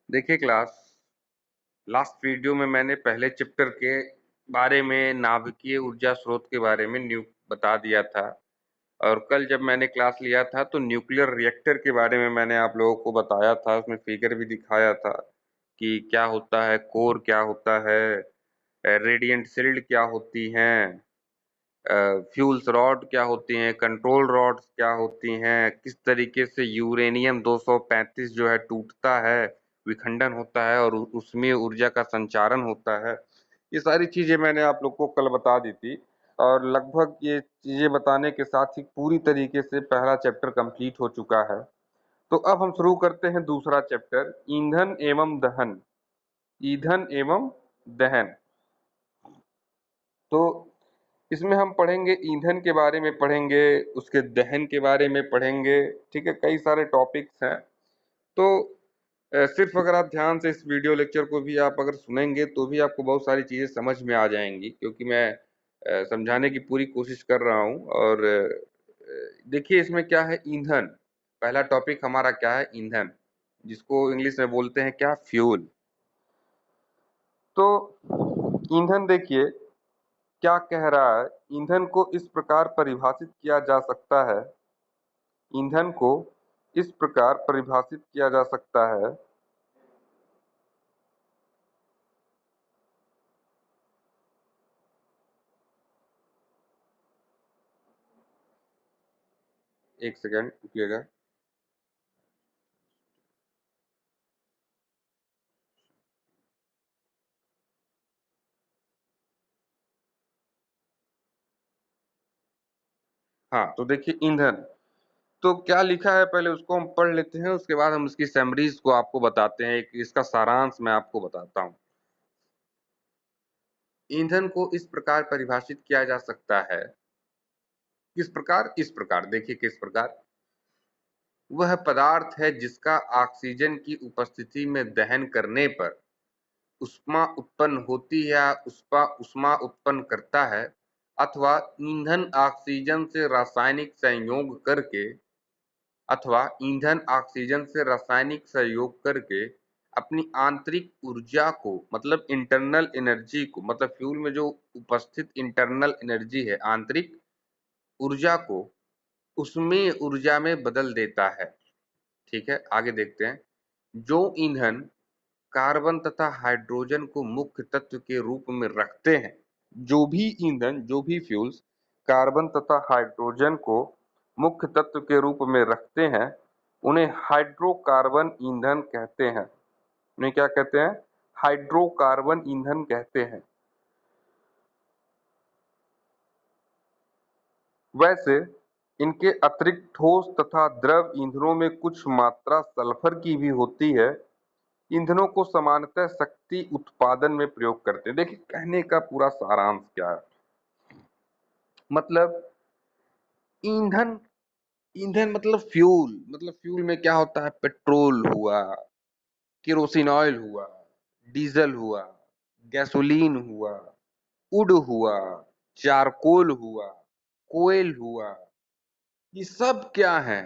देखिए class, last video में मैंने पहले चैप्टर के बारे में नाभिकीय ऊर्जा स्रोत के बारे में बता दिया था। और कल जब मैंने क्लास लिया था तो न्यूक्लियर रिएक्टर के बारे में मैंने आप लोगों को बताया था, उसमें फिगर भी दिखाया था कि क्या होता है, कोर क्या होता है, रेडिएंट शील्ड क्या होती हैं, फ्यूल्स रॉड क्या होती हैं, कंट्रोल रॉड्स क्या होती हैं, किस तरीके से यूरेनियम 235 जो है टूटता है, विखंडन होता है और उसमें ऊर्जा का संचारण होता है। ये सारी चीजें मैंने आप लोग को कल बता दी थी और लगभग ये चीजें बताने के साथ ही पूरी तरीके से पहला चैप्टर कंप्लीट हो चुका है। तो अब हम शुरू करते हैं दूसरा चैप्टर, ईंधन एवं दहन। ईंधन एवं दहन। तो इसमें हम पढ़ेंगे, ईंधन के बारे में पढ़ेंगे, उसके दहन के बारे में पढ़ेंगे। ठीक है, कई सारे टॉपिक्स हैं। तो सिर्फ अगर आप ध्यान से इस वीडियो लेक्चर को भी आप अगर सुनेंगे तो भी आपको बहुत सारी चीजें समझ में आ जाएंगी, क्योंकि मैं समझाने की पूरी कोशिश कर रहा हूँ। और देखिए इसमें क्या है, ईंधन। पहला टॉपिक हमारा क्या है, ईंधन, जिसको इंग्लिश में बोलते हैं क्या, फ्यूल। तो ईंधन देखिए क्या कह रहा है। ईंधन को इस प्रकार परिभाषित किया जा सकता है, ईंधन को इस प्रकार परिभाषित किया जा सकता है। एक सेकंड रुकिएगा। हाँ, तो देखिए ईंधन तो क्या लिखा है, पहले उसको हम पढ़ लेते हैं, उसके बाद हम इसकी समरीज को आपको बताते हैं। एक इसका सारांश मैं आपको बताता हूँ। ईंधन को इस प्रकार परिभाषित किया जा सकता है, किस प्रकार, इस प्रकार देखिए किस प्रकार। वह पदार्थ है जिसका ऑक्सीजन की उपस्थिति में दहन करने पर ऊष्मा उत्पन्न होती है या ऊष्मा उत्पन्न करता है, अथवा ईंधन ऑक्सीजन से रासायनिक संयोग करके अथवा ईंधन ऑक्सीजन से रासायनिक संयोग करके अपनी आंतरिक ऊर्जा को, मतलब इंटरनल एनर्जी को, मतलब फ्यूल में जो उपस्थित इंटरनल एनर्जी है, आंतरिक ऊर्जा को, उसमें ऊर्जा में बदल देता है। ठीक है, आगे देखते हैं। जो ईंधन कार्बन तथा हाइड्रोजन को मुख्य तत्व के रूप में रखते हैं, जो भी ईंधन, जो भी फ्यूल्स कार्बन तथा हाइड्रोजन को मुख्य तत्व के रूप में रखते हैं, उन्हें हाइड्रोकार्बन ईंधन कहते हैं। उन्हें क्या कहते हैं, हाइड्रोकार्बन ईंधन कहते हैं। वैसे इनके अतिरिक्त ठोस तथा द्रव ईंधनों में कुछ मात्रा सल्फर की भी होती है। ईंधनों को सामान्यतः शक्ति उत्पादन में प्रयोग करते हैं। देखिए कहने का पूरा सारांश क्या है, मतलब ईंधन, ईंधन मतलब फ्यूल, मतलब फ्यूल में क्या होता है, पेट्रोल हुआ, केरोसिन ऑयल हुआ, डीजल हुआ, गैसोलीन हुआ, वुड हुआ, चारकोल हुआ, कोयल हुआ, ये सब क्या है,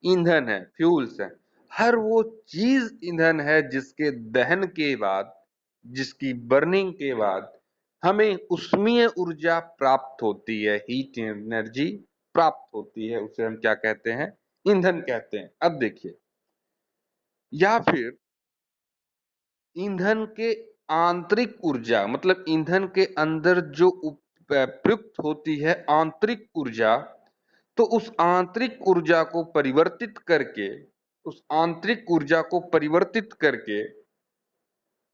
ईंधन है, फ्यूल्स है। हर वो चीज ईंधन है जिसके दहन के बाद, जिसकी बर्निंग के बाद हमें उष्मीय ऊर्जा प्राप्त होती है, हीट एनर्जी प्राप्त होती है, उसे हम क्या कहते हैं, ईंधन कहते हैं। अब देखिए, या फिर ईंधन के आंतरिक ऊर्जा, मतलब ईंधन के अंदर जो प्रयुक्त होती है आंतरिक ऊर्जा, तो उस आंतरिक ऊर्जा को परिवर्तित करके, उस आंतरिक ऊर्जा को परिवर्तित करके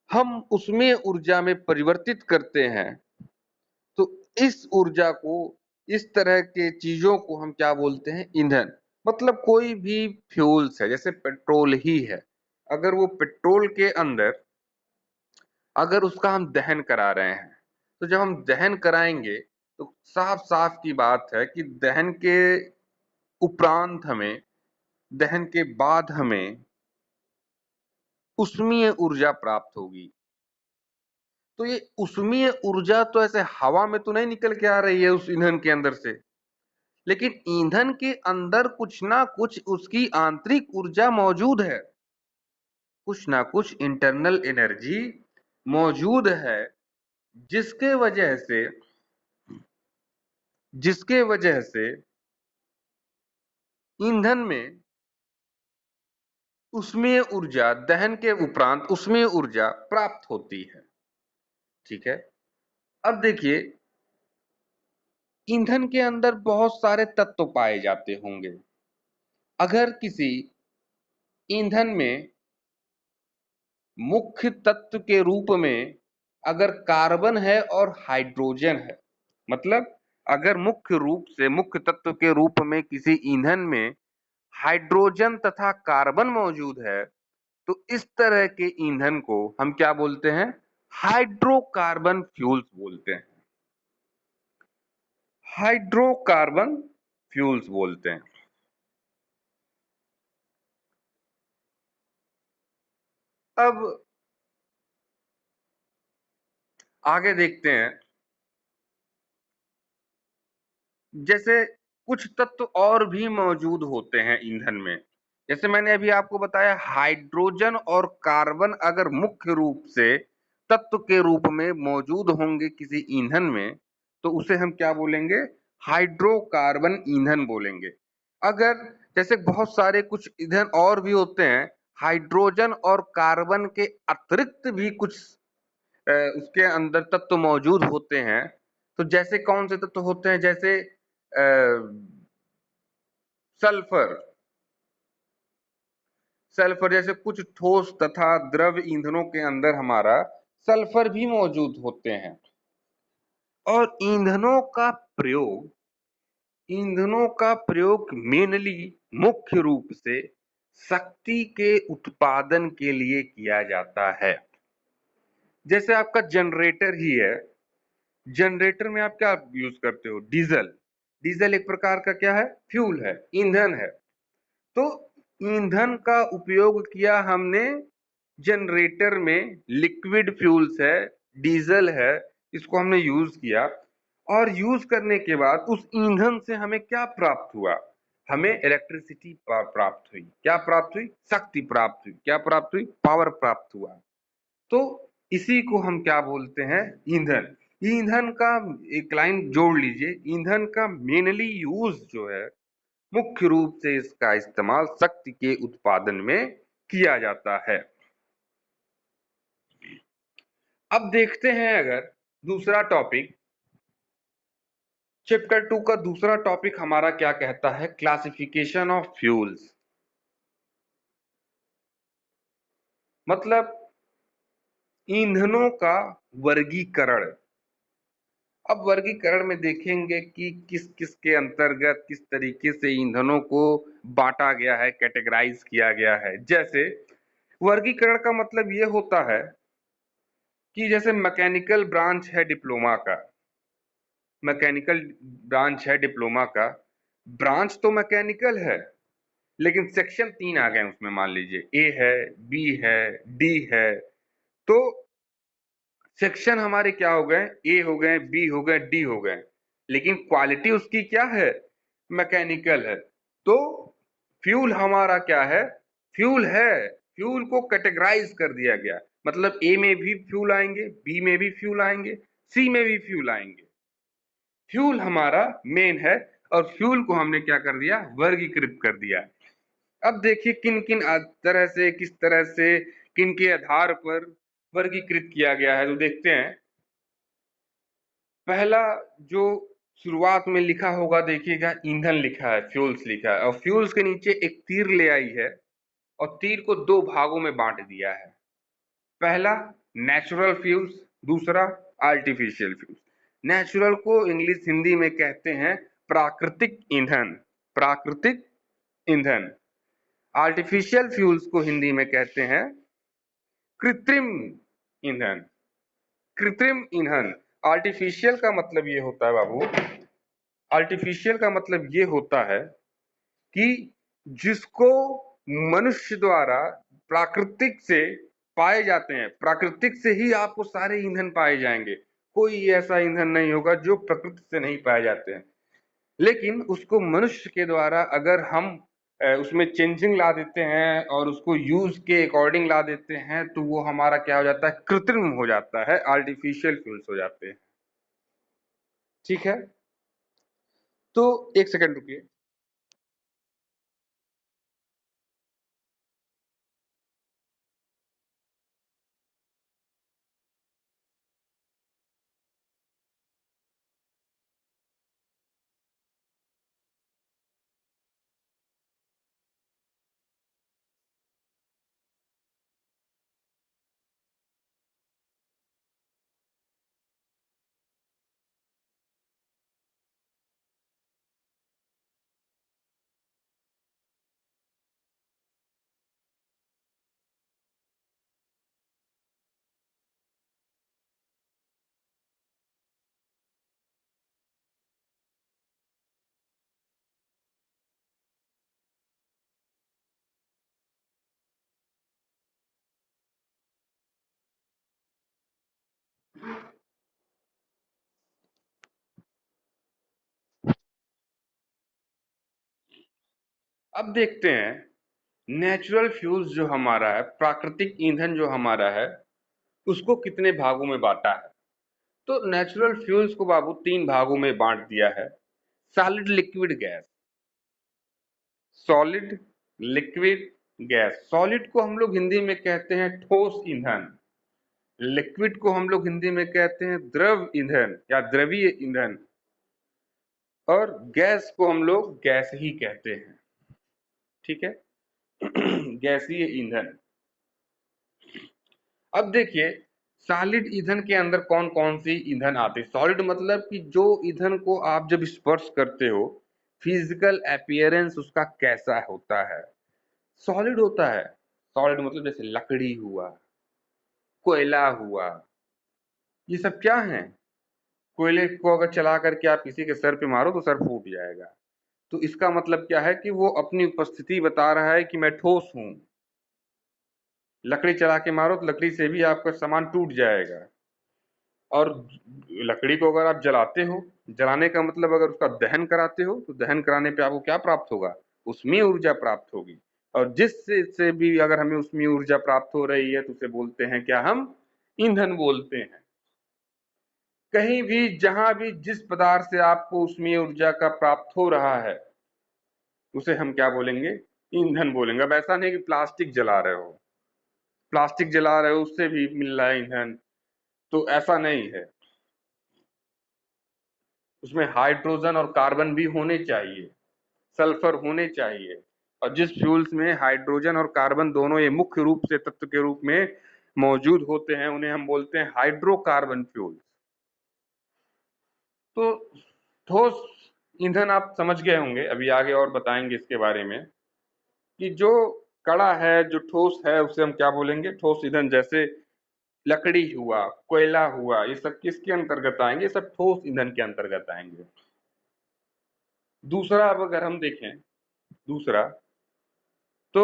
हम उसमें ऊर्जा में परिवर्तित करते हैं। तो इस ऊर्जा को, इस तरह के चीजों को हम क्या बोलते हैं, ईंधन। मतलब कोई भी फ्यूल्स है, जैसे पेट्रोल ही है, अगर वो पेट्रोल के अंदर अगर उसका हम दहन करा रहे हैं, तो जब हम दहन कराएंगे तो साफ साफ की बात है कि दहन के उपरांत हमें, दहन के बाद हमें उष्मीय ऊर्जा प्राप्त होगी। तो ये उष्मीय ऊर्जा तो ऐसे हवा में तो नहीं निकल के आ रही है उस ईंधन के अंदर से, लेकिन ईंधन के अंदर कुछ ना कुछ उसकी आंतरिक ऊर्जा मौजूद है। कुछ ना कुछ इंटरनल एनर्जी मौजूद है, जिसके वजह से ईंधन में उसमें ऊर्जा दहन के उपरांत उसमें ऊर्जा प्राप्त होती है। ठीक है। अब देखिए, ईंधन के अंदर बहुत सारे तत्व पाए जाते होंगे। अगर किसी ईंधन में मुख्य तत्व के रूप में अगर कार्बन है और हाइड्रोजन है, मतलब अगर मुख्य तत्व के रूप में किसी ईंधन में हाइड्रोजन तथा कार्बन मौजूद है, तो इस तरह के ईंधन को हम क्या बोलते हैं? हाइड्रोकार्बन फ्यूल्स बोलते हैं। हाइड्रोकार्बन फ्यूल्स बोलते हैं। अब आगे देखते हैं। जैसे कुछ तत्व और भी मौजूद होते हैं ईंधन में। जैसे मैंने अभी आपको बताया, हाइड्रोजन और कार्बन अगर मुख्य रूप से तत्व के रूप में मौजूद होंगे किसी ईंधन में, तो उसे हम क्या बोलेंगे? हाइड्रोकार्बन ईंधन बोलेंगे। अगर जैसे बहुत सारे कुछ ईंधन और भी होते हैं, हाइड्रोजन और कार्बन के अतिरिक्त भी कुछ उसके अंदर तत्व मौजूद होते हैं। तो जैसे कौन से तत्व होते हैं? जैसे सल्फर। सल्फर जैसे कुछ ठोस तथा द्रव ईंधनों के अंदर हमारा सल्फर भी मौजूद होते हैं। और ईंधनों का प्रयोग मेनली मुख्य रूप से शक्ति के उत्पादन के लिए किया जाता है। जैसे आपका जनरेटर ही है। जनरेटर में आप क्या यूज करते हो? डीजल। डीजल एक प्रकार का क्या है? फ्यूल है, ईंधन है। तो ईंधन का उपयोग किया हमने जनरेटर में। लिक्विड फ्यूल्स है, डीजल है, इसको हमने यूज किया। और यूज करने के बाद उस ईंधन से हमें क्या प्राप्त हुआ? हमें इलेक्ट्रिसिटी प्राप्त हुई। क्या प्राप्त हुई? शक्ति प्राप्त हुई। क्या प्राप्त हुई? पावर प्राप्त हुआ। तो इसी को हम क्या बोलते हैं? ईंधन। ईंधन का एक लाइन जोड़ लीजिए, ईंधन का मेनली यूज जो है, मुख्य रूप से इसका इस्तेमाल शक्ति के उत्पादन में किया जाता है। अब देखते हैं अगर दूसरा टॉपिक, चैप्टर 2 का दूसरा टॉपिक हमारा क्या कहता है? Classification of fuels. मतलब ईंधनों का वर्गीकरण। अब वर्गीकरण में देखेंगे कि किस किस के अंतर्गत किस तरीके से ईंधनों को बांटा गया है, कैटेगराइज किया गया है। जैसे वर्गीकरण का मतलब ये होता है कि जैसे मैकेनिकल ब्रांच है डिप्लोमा का, मैकेनिकल ब्रांच है डिप्लोमा का, ब्रांच तो मैकेनिकल है, लेकिन सेक्शन 3 आ गए उसमें। मान लीजिए ए है, बी है, डी है। तो सेक्शन हमारे क्या हो गए? ए हो गए, बी हो गए, डी हो गए, लेकिन क्वालिटी उसकी क्या है? मैकेनिकल है। तो फ्यूल हमारा क्या है? फ्यूल है। फ्यूल को कैटेगराइज कर दिया गया, मतलब ए में भी फ्यूल आएंगे, बी में भी फ्यूल आएंगे, सी में भी फ्यूल आएंगे। फ्यूल हमारा मेन है, और फ्यूल को हमने क्या कर दिया? वर्गीकृत कर दिया। अब देखिए किन किन तरह से, किस तरह से, किन के आधार पर वर्गीकृत किया गया है। तो देखते हैं। पहला जो शुरुआत में लिखा होगा, देखिएगा ईंधन लिखा है, फ्यूल्स लिखा है, और फ्यूल्स के नीचे एक तीर ले आई है, और तीर को दो भागों में बांट दिया है। पहला नेचुरल फ्यूल्स, दूसरा आर्टिफिशियल फ्यूल्स। नेचुरल को इंग्लिश हिंदी में कहते हैं प्राकृतिक ईंधन। प्राकृतिक ईंधन। आर्टिफिशियल फ्यूल्स को हिंदी में कहते हैं कृत्रिम ईंधन। कृत्रिम ईंधन। आर्टिफिशियल का मतलब ये होता है बाबू, आर्टिफिशियल का मतलब ये होता है कि जिसको मनुष्य द्वारा प्राकृतिक से पाए जाते हैं। प्राकृतिक से ही आपको सारे ईंधन पाए जाएंगे। कोई ऐसा ईंधन नहीं होगा जो प्रकृति से नहीं पाए जाते हैं। लेकिन उसको मनुष्य के द्वारा अगर हम उसमें चेंजिंग ला देते हैं और उसको यूज के अकॉर्डिंग ला देते हैं, तो वो हमारा क्या हो जाता है, कृत्रिम हो जाता है, आर्टिफिशियल फ्यूल्स हो जाते हैं। ठीक है, तो एक सेकंड रुकिए। अब देखते हैं नेचुरल फ्यूल्स जो हमारा है, प्राकृतिक ईंधन जो हमारा है, उसको कितने भागों में बांटा है। तो नेचुरल फ्यूल्स को बाबू 3 भागों में बांट दिया है। Solid, liquid, gas. Solid, liquid, gas. Solid को हम लोग हिंदी में कहते हैं ठोस ईंधन, लिक्विड को हम लोग हिंदी में कहते हैं द्रव ईंधन या द्रवीय ईंधन, और गैस को हम लोग गैस ही कहते हैं। ठीक है गैसीय ईंधन। अब देखिए सॉलिड ईंधन के अंदर कौन कौन सी ईंधन आते हैं। सॉलिड मतलब कि जो ईंधन को आप जब स्पर्श करते हो, फिजिकल अपीयरेंस उसका कैसा होता है, सॉलिड होता है। सॉलिड मतलब जैसे लकड़ी हुआ, कोयला हुआ, ये सब क्या है। कोयले को अगर चला करके आप किसी के सर पे मारो तो सर फूट जाएगा, तो इसका मतलब क्या है कि वो अपनी उपस्थिति बता रहा है कि मैं ठोस हूं। लकड़ी चला के मारो तो लकड़ी से भी आपका सामान टूट जाएगा। और लकड़ी को अगर आप जलाते हो, जलाने का मतलब अगर उसका दहन कराते हो, तो दहन कराने पे आपको क्या प्राप्त होगा, ऊष्मीय ऊर्जा प्राप्त होगी। और जिससे से भी अगर हमें ऊष्मीय ऊर्जा प्राप्त हो रही है तो उसे बोलते हैं क्या, हम ईंधन बोलते हैं। कहीं भी जहां भी जिस पदार्थ से आपको ऊष्मीय ऊर्जा का प्राप्त हो रहा है, उसे हम क्या बोलेंगे, ईंधन बोलेंगे। अब ऐसा नहीं कि प्लास्टिक जला रहे हो, प्लास्टिक जला रहे हो उससे भी मिल रहा है ईंधन, तो ऐसा नहीं है। उसमें हाइड्रोजन और कार्बन भी होने चाहिए, सल्फर होने चाहिए। और जिस फ्यूल्स में हाइड्रोजन और कार्बन दोनों ये मुख्य रूप से तत्व के रूप में मौजूद होते हैं, उन्हें हम बोलते हैं हाइड्रोकार्बन फ्यूल्स। तो ठोस ईंधन आप समझ गए होंगे, अभी आगे और बताएंगे इसके बारे में कि जो कड़ा है, जो ठोस है, उसे हम क्या बोलेंगे, ठोस ईंधन। जैसे लकड़ी हुआ, कोयला हुआ, ये सब किसके अंतर्गत आएंगे, ये सब ठोस ईंधन के अंतर्गत आएंगे। दूसरा अब अगर हम देखें, दूसरा तो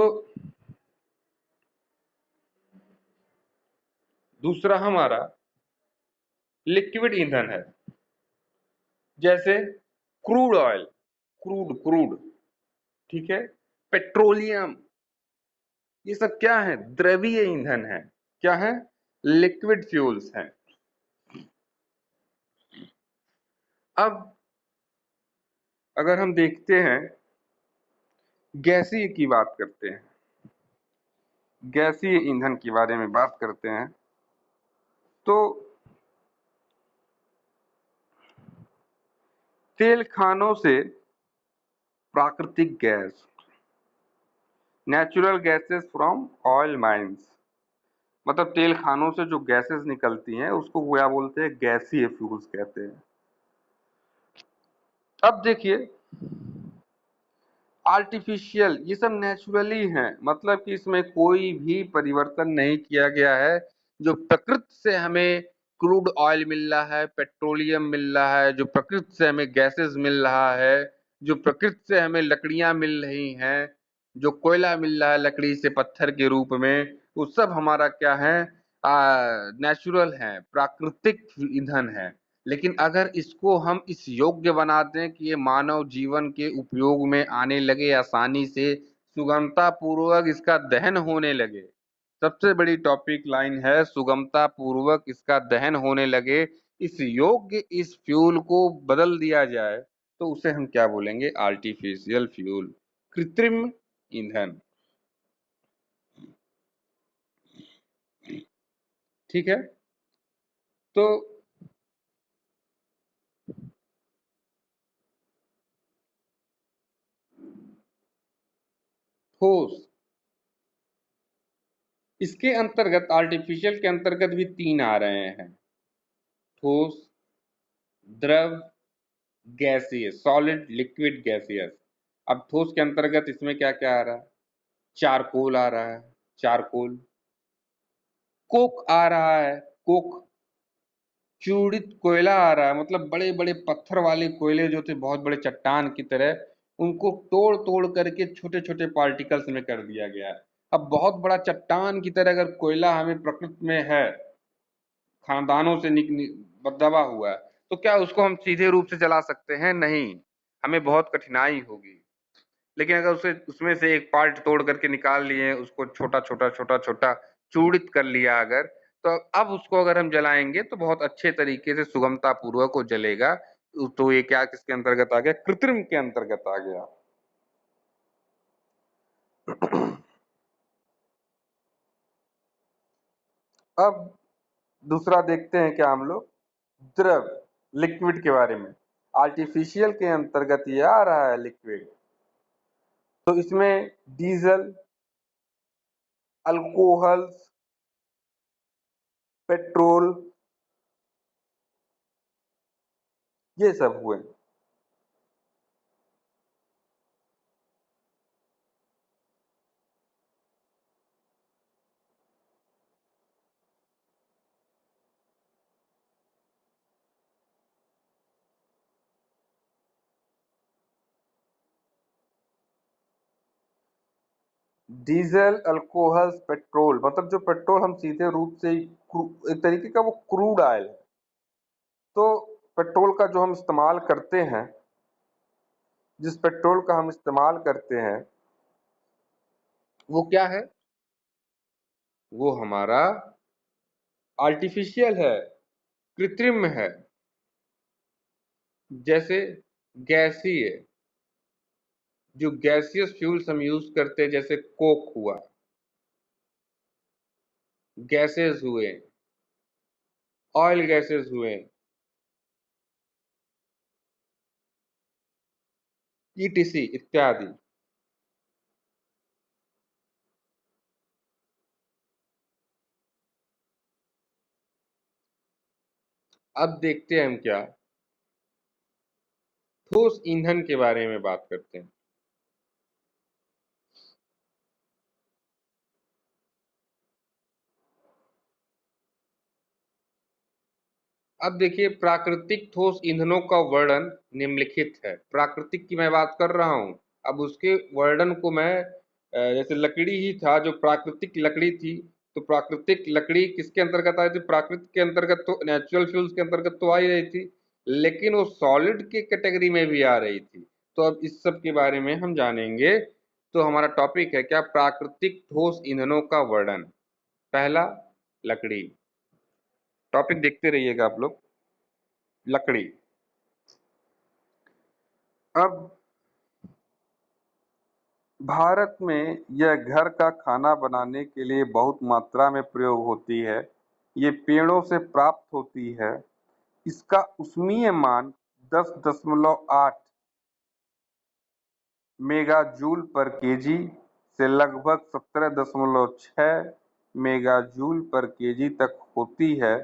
दूसरा हमारा लिक्विड ईंधन है। जैसे क्रूड ऑयल, क्रूड क्रूड ठीक है, पेट्रोलियम, ये सब क्या है, द्रवीय ईंधन है। क्या है, लिक्विड फ्यूल्स हैं। अब अगर हम देखते हैं, गैसीय की बात करते हैं, गैसीय ईंधन के बारे में बात करते हैं, तो तेल खानों से प्राकृतिक gas, natural gases from oil mines, मतलब तेल खानों से जो गैसेस निकलती हैं उसको क्या बोलते हैं, गैसीय फ्यूल्स कहते हैं। अब देखिए आर्टिफिशियल, ये सब नेचुरली हैं, मतलब कि इसमें कोई भी परिवर्तन नहीं किया गया है। जो प्रकृति से हमें क्रूड ऑयल मिल रहा है, पेट्रोलियम मिल रहा है, जो प्रकृति से हमें गैसेस मिल रहा है, जो प्रकृति से हमें लकड़ियां मिल रही हैं, जो कोयला मिल रहा है लकड़ी से पत्थर के रूप में, वो सब हमारा क्या है, नेचुरल है, प्राकृतिक ईंधन है। लेकिन अगर इसको हम इस योग्य बना दें कि ये मानव जीवन के उपयोग में आने लगे, आसानी से सुगमता पूर्वक इसका दहन होने लगे, सबसे बड़ी टॉपिक लाइन है सुगमता पूर्वक इसका दहन होने लगे, इस योग्य इस फ्यूल को बदल दिया जाए, तो उसे हम क्या बोलेंगे? आर्टिफिशियल फ्यूल, कृत्रिम ईंधन। ठीक है। तो ठोस, इसके अंतर्गत आर्टिफिशियल के अंतर्गत भी तीन आ रहे हैं, ठोस, द्रव, गैसीय, सॉलिड, लिक्विड, गैसियस। अब ठोस के अंतर्गत इसमें क्या क्या आ रहा है? चारकोल आ रहा है, चारकोल। कोक आ रहा है, कोक। चूड़ित कोयला आ रहा है, मतलब बड़े बड़े पत्थर वाले कोयले जो थे बहुत बड़े चट्टान की तरह, उनको तोड़ तोड़ करके छोटे छोटे पार्टिकल्स में कर दिया गया है। अब बहुत बड़ा चट्टान की तरह अगर कोयला हमें प्रकृति में है, खानदानों से दबा हुआ है, तो क्या उसको हम सीधे रूप से जला सकते हैं? नहीं, हमें बहुत कठिनाई होगी। लेकिन अगर उसे उसमें से एक पार्ट तोड़ करके निकाल लिए, उसको छोटा छोटा छोटा छोटा चूड़ित कर लिया अगर, तो अब उसको अगर हम जलाएंगे तो बहुत अच्छे तरीके से सुगमता पूर्वक वो जलेगा। तो ये क्या किसके अंतर्गत आ गया? कृत्रिम के अंतर्गत आ गया। अब दूसरा देखते हैं क्या हम लोग, द्रव, लिक्विड के बारे में। आर्टिफिशियल के अंतर्गत ये आ रहा है लिक्विड, तो इसमें डीजल, अल्कोहल्स, पेट्रोल, ये सब हुए। डीजल, अल्कोहल, पेट्रोल, मतलब जो पेट्रोल हम सीधे रूप से एक तरीके का वो क्रूड ऑयल है। तो पेट्रोल का जो हम इस्तेमाल करते हैं, जिस पेट्रोल का हम इस्तेमाल करते हैं, वो क्या है? वो हमारा आर्टिफिशियल है, कृत्रिम है। जैसे गैसीय, जो गैसियस फ्यूल्स हम यूज करते हैं, जैसे कोक हुआ, गैसेस हुए, ऑयल गैसेस हुए, ईटीसी इत्यादि। अब देखते हैं हम क्या, ठोस ईंधन के बारे में बात करते हैं। अब देखिए, प्राकृतिक ठोस ईंधनों का वर्णन निम्नलिखित है। प्राकृतिक की मैं बात कर रहा हूं, अब उसके वर्णन को मैं जैसे लकड़ी ही था, जो प्राकृतिक लकड़ी थी, तो प्राकृतिक लकड़ी किसके अंतर्गत आई थी? प्राकृतिक के अंतर्गत, तो नेचुरल फ्यूल्स के अंतर्गत तो आ ही रही थी, लेकिन वो सॉलिड के कैटेगरी में भी आ रही थी। तो अब इस सब के बारे में हम जानेंगे। तो हमारा टॉपिक है क्या? प्राकृतिक ठोस ईंधनों का वर्णन। पहला, लकड़ी। टॉपिक देखते रहिएगा आप लोग। लकड़ी। अब भारत में यह घर का खाना बनाने के लिए बहुत मात्रा में प्रयोग होती है। ये पेड़ों से प्राप्त होती है। इसका उष्मीय मान 10.8 मेगाजूल पर केजी से लगभग 17.6 मेगाजूल पर केजी तक होती है,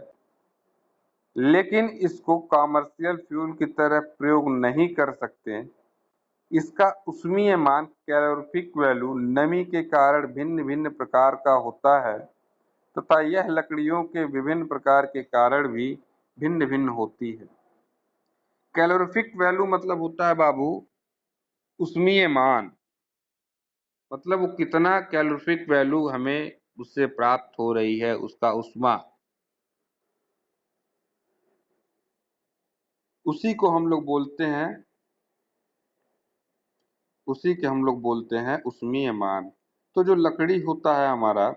लेकिन इसको कॉमर्शियल फ्यूल की तरह प्रयोग नहीं कर सकते। इसका ऊष्मीय मान, कैलोरीफिक वैल्यू, नमी के कारण भिन्न भिन्न प्रकार का होता है तथा यह लकड़ियों के विभिन्न प्रकार के कारण भी भिन्न भिन्न होती है। कैलोरीफिक वैल्यू मतलब होता है बाबू ऊष्मीय मान, मतलब वो कितना कैलोरीफिक वैल्यू हमें उससे प्राप्त हो रही है, उसका ऊष्मा। उसी को हम लोग बोलते हैं उसी के हम लोग बोलते हैं उष्मीय मान। तो जो लकड़ी होता है हमारा,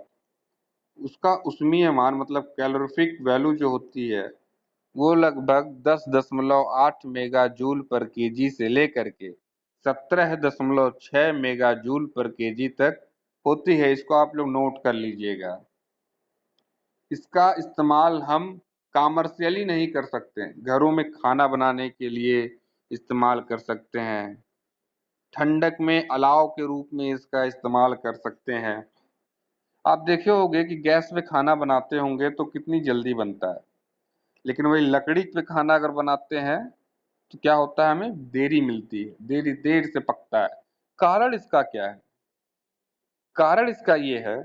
उसका उष्मीय मान मतलब कैलोरीफिक वैल्यू जो होती है, वो लगभग 10.8 मेगा जूल पर केजी से लेकर के 17.6 मेगा जूल पर केजी तक होती है। इसको आप लोग नोट कर लीजिएगा। इसका इस्तेमाल हम कॉमर्शियली नहीं कर सकते, घरों में खाना बनाने के लिए इस्तेमाल कर सकते हैं, ठंडक में अलाव के रूप में इसका इस्तेमाल कर सकते हैं। आप देखे होंगे कि गैस पे खाना बनाते होंगे तो कितनी जल्दी बनता है, लेकिन वही लकड़ी पे खाना अगर बनाते हैं तो क्या होता है, हमें देरी मिलती है, देर से पकता है। कारण इसका क्या है? कारण इसका ये है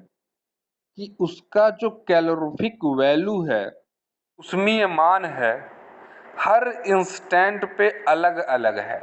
कि उसका जो कैलोरीफिक वैल्यू है, उसमें मान है, हर इंस्टेंट पे अलग अलग है।